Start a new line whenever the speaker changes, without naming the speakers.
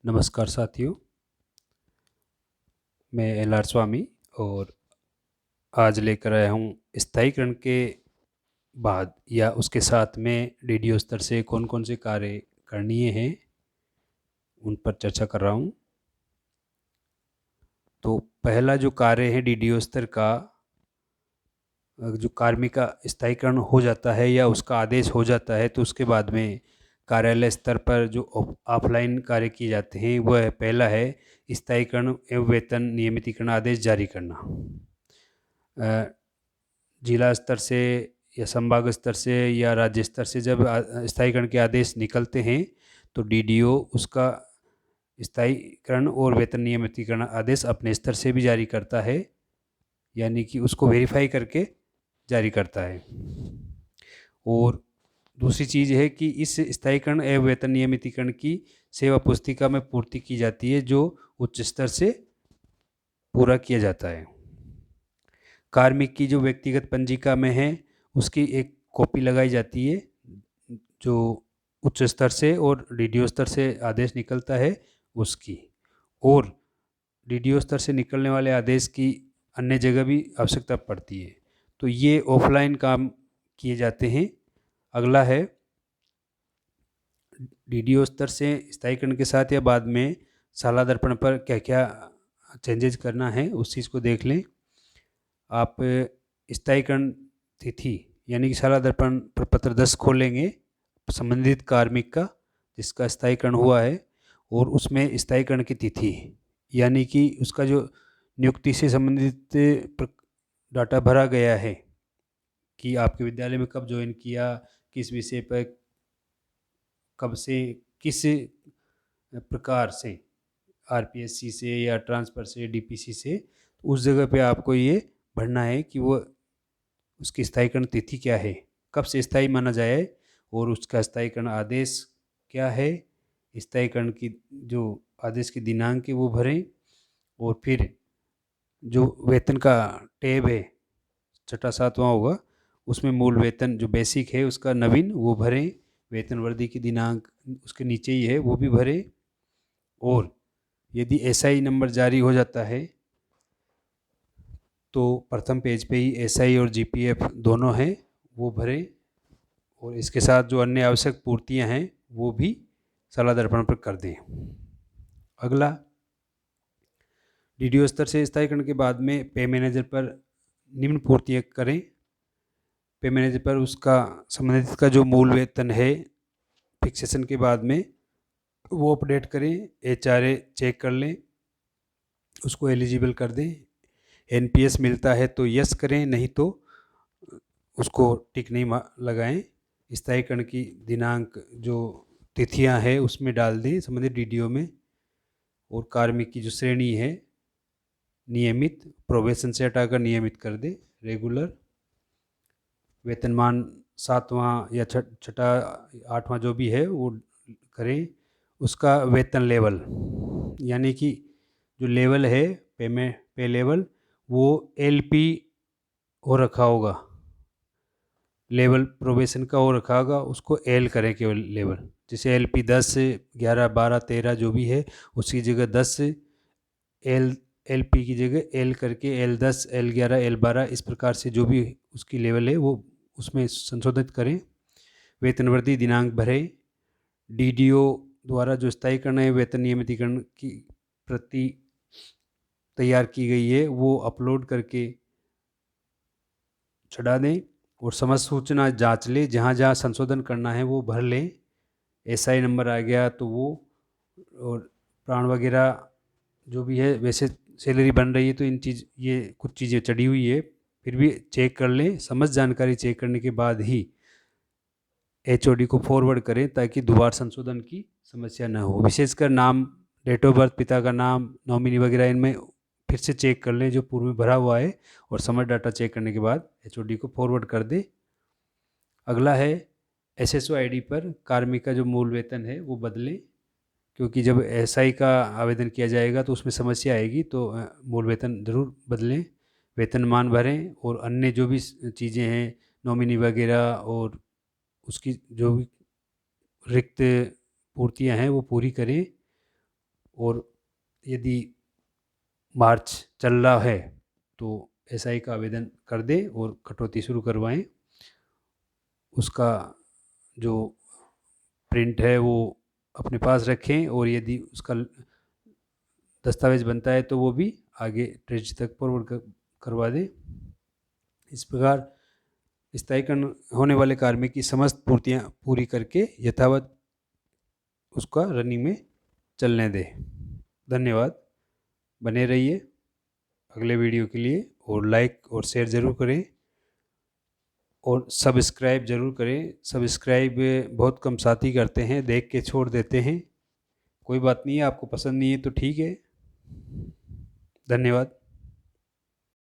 नमस्कार साथियों, मैं एल.आर. स्वामी और आज लेकर आया हूँ स्थायीकरण के बाद या उसके साथ में डीडीओ स्तर से कौन-कौन से कार्य करणीय हैं, उन पर चर्चा कर रहा हूँ। तो पहला जो कार्य है डीडीओ स्तर का जो कार्मिक का स्थायीकरण हो जाता है या उसका आदेश हो जाता है, तो उसके बाद में कार्यालय स्तर पर जो ऑफलाइन कार्य किए जाते हैं, वह पहला है स्थायीकरण एवं वेतन नियमितीकरण आदेश जारी करना। जिला स्तर से या संभाग स्तर से या राज्य स्तर से जब स्थायीकरण के आदेश निकलते हैं, तो डीडीओ उसका स्थायीकरण और वेतन नियमितीकरण आदेश अपने स्तर से भी जारी करता है, यानी कि उसको वेरीफाई करके जारी करता है। और दूसरी चीज़ है कि इस स्थायीकरण एवं वेतन नियमितीकरण की सेवा पुस्तिका में पूर्ति की जाती है, जो उच्च स्तर से पूरा किया जाता है। कार्मिक की जो व्यक्तिगत पंजिका में है, उसकी एक कॉपी लगाई जाती है, जो उच्च स्तर से और डीडीओ स्तर से आदेश निकलता है उसकी। और डीडीओ स्तर से निकलने वाले आदेश की अन्य जगह भी आवश्यकता पड़ती है। तो ये ऑफलाइन काम किए जाते हैं। अगला है डीडीओ स्तर से स्थायीकरण के साथ या बाद में साला दर्पण पर क्या-क्या चेंजेज करना है, उस चीज़ को देख लें। आप स्थायीकरण तिथि यानी कि साला दर्पण प्रपत्र 10 खोलेंगे संबंधित कार्मिक का जिसका स्थायीकरण हुआ है, और उसमें स्थायीकरण की तिथि यानी कि उसका जो नियुक्ति से संबंधित डाटा भरा गया है कि आपके विद्यालय में कब ज्वाइन किया, किस विषय पर, कब से, किस प्रकार से, आरपीएससी से या ट्रांसफ़र से, डीपीसी से, उस जगह पे आपको ये भरना है कि वो उसकी स्थायीकरण तिथि क्या है, कब से स्थायी माना जाए और उसका स्थायीकरण आदेश क्या है, स्थायीकरण की जो आदेश की दिनांक है वो भरें। और फिर जो वेतन का टैब है, छठा सातवां होगा, उसमें मूल वेतन जो बेसिक है उसका नवीन वो भरें, वेतन वृद्धि की दिनांक उसके नीचे ही है वो भी भरें। और यदि एसआई नंबर जारी हो जाता है तो प्रथम पेज पे ही एसआई और जीपीएफ दोनों हैं वो भरें, और इसके साथ जो अन्य आवश्यक पूर्तियां हैं वो भी सलाह दर्पण पर कर दें। अगला डीडीओ स्तर से स्थायीकरण के बाद में पे मैनेजर पर निम्न पूर्तियां करें। पे मैनेजर पर उसका संबंधित का जो मूल वेतन है फिक्सेशन के बाद में वो अपडेट करें, एचआरए चेक कर लें, उसको एलिजिबल कर दें। एनपीएस मिलता है तो यस करें, नहीं तो उसको टिक नहीं लगाएं। स्थायीकरण की दिनांक जो तिथियां हैं उसमें डाल दें संबंधित डीडीओ में। और कार्मिक की जो श्रेणी है नियमित, प्रोबेशन से हटाकर नियमित कर दे, रेगुलर। वेतनमान सातवां या छठा आठवां जो भी है वो करें। उसका वेतन लेवल यानी कि जो लेवल है पे लेवल वो एलपी हो रखा होगा, लेवल प्रोबेशन का हो रखा होगा, उसको एल करें केवल लेवल। जैसे एलपी 10 11 12 13 जो भी है उसकी जगह 10 एल एलपी की जगह एल करके एल10 एल11 एल12 इस प्रकार से जो भी उसकी लेवल है वो उसमें संशोधित करें। वेतन वृद्धि दिनांक भरें। डीडीओ द्वारा जो स्थायीकरण है वेतन नियमितीकरण की प्रति तैयार की गई है वो अपलोड करके चढ़ा दें, और समस्त सूचना जांच लें, जहाँ जहाँ संशोधन करना है वो भर लें। एसआई नंबर आ गया तो वो, और प्राण वगैरह जो भी है, वैसे सैलरी बन रही है तो ये कुछ चीज़ें चढ़ी हुई है, फिर भी चेक कर लें। समस्त जानकारी चेक करने के बाद ही एचओडी को फॉरवर्ड करें ताकि दोबारा संशोधन की समस्या न हो। विशेषकर नाम, डेट ऑफ बर्थ, पिता का नाम, नॉमिनी वगैरह इनमें फिर से चेक कर लें जो पूर्व में भरा हुआ है, और समस्त डाटा चेक करने के बाद एचओडी को फॉरवर्ड कर दें। अगला है एसएसओ आईडी पर कार्मिक का जो मूल वेतन है वो बदलें, क्योंकि जब एसआई का आवेदन किया जाएगा तो उसमें समस्या आएगी, तो मूल वेतन ज़रूर बदलें। वेतनमान भरें और अन्य जो भी चीज़ें हैं नॉमिनी वगैरह और उसकी जो भी रिक्त पूर्तियां हैं वो पूरी करें। और यदि मार्च चल रहा है तो एसआई का आवेदन कर दें और कटौती शुरू करवाएं। उसका जो प्रिंट है वो अपने पास रखें और यदि उसका दस्तावेज बनता है तो वो भी आगे ट्रेजरी तक फॉरवर्ड करवा दें। इस प्रकार स्थायीकरण होने वाले कार्मिक की समस्त पूर्तियाँ पूरी करके यथावत उसका रनिंग में चलने दें। धन्यवाद। बने रहिए अगले वीडियो के लिए और लाइक और शेयर ज़रूर करें और सब्सक्राइब ज़रूर करें। सब्सक्राइब बहुत कम साथी करते हैं, देख के छोड़ देते हैं। कोई बात नहीं है, आपको पसंद नहीं है तो ठीक है। धन्यवाद।